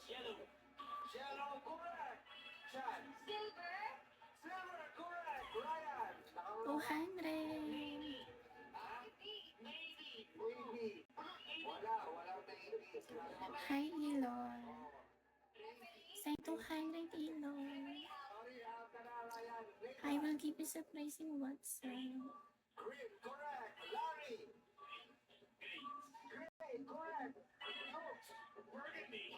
Yellow. Yellow, correct. Chad. Silver. Silver, correct. Ryan. 200. Maybe. Walang maybe. Hi, Elon. Send 200, Elon. Sorry, Ryan. I will give you surprise in WhatsApp. Green, correct. Larry. Green, correct. Looks. Burgundy.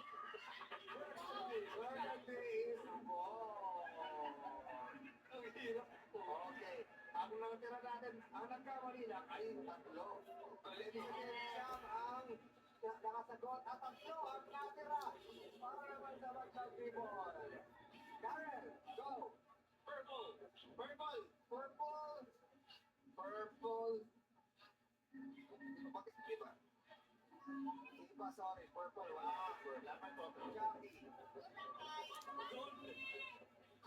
Burgundy is wrong. Okay. Ang natira natin, ang nagkamali lang ay tatlo. Ladies and gentlemen, Sam ang nakasagot at tatlo ang natira para naman sa Magkang People. Karen, go! Purple! Purple! Purple! Purple! Bakit iba? Iba, sorry. Purple, wala. Laman po. Jackie.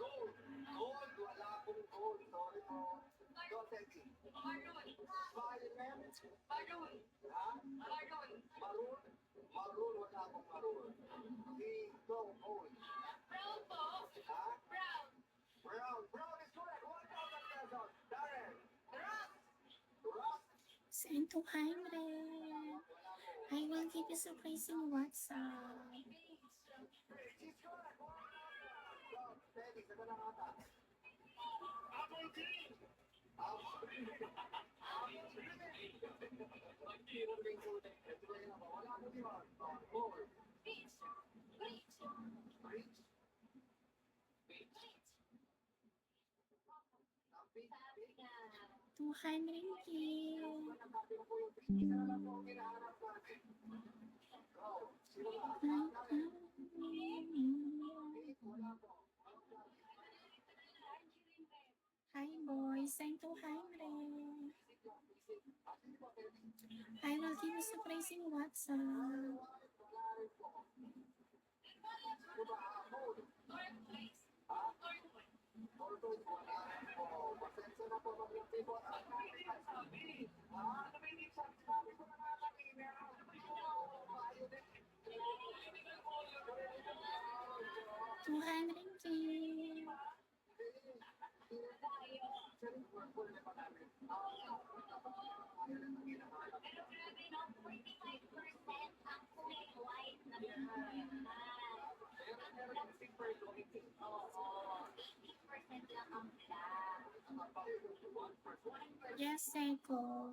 Gold. Gold, wala akong gold. Sorry po. Go, Teddy. Maroon. Violet. Maroon. Ha? Maroon. Maroon. Maroon, wala akong maroon. Go, gold. Brown po. Ha? Brown. Brown. Brown is correct. 1,000 pesos. Darren. Rust. Rust. Send 200. I will give you surprise in WhatsApp. She's correct. 1,000. Go, Teddy. Sagot na ata. Apple green. Apple green. Apple green. Mag-iirong rin ko. Ito ba yun? Wala ko di ba? Gold. Peach. Peach. Rich. Peach. Ang pink. Sabi na. 200K. Isa na lang po ang hinahanap natin. Go. Sino ba? Wala po. Hi, boys. Send 200. I will give you surprise in WhatsApp. Sino ba? Mood. Turquoise. Ha? Turquoise. Tortoise, wala rin po. Pasensya na po, mag-ibo. Ang sabi. Ha? Ano ba yung sabi ko na nga kanina? Bayo din. 200K. Pero grabe no, 45% ang kulay white na Oo. 80% lang ang black. Yes, Seiko.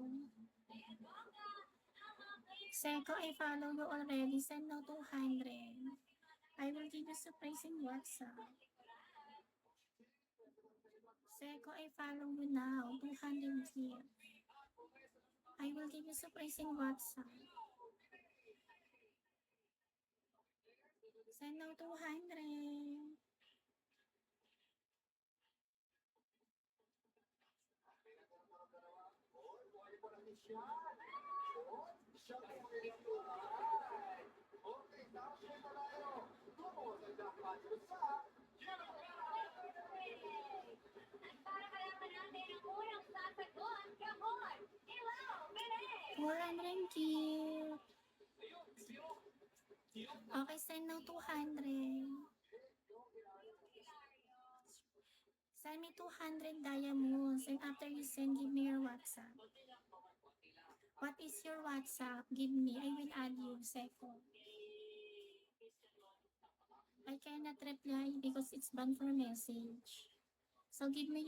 Seiko, I follow you already. Send now 200. I will give you surprise in WhatsApp. Seiko, I follow you now. 200 here. I will give you surprise in WhatsApp. Send now 200. At para malaman natin ang unang sasagot, Gamon, Ilaw, Bene! 400 cute. Okay, send now 200. Send me 200 diamonds and after you send, give me your WhatsApp. What is your WhatsApp? Give me. I will add you, Seiko. I cannot reply because it's banned for message. So give me your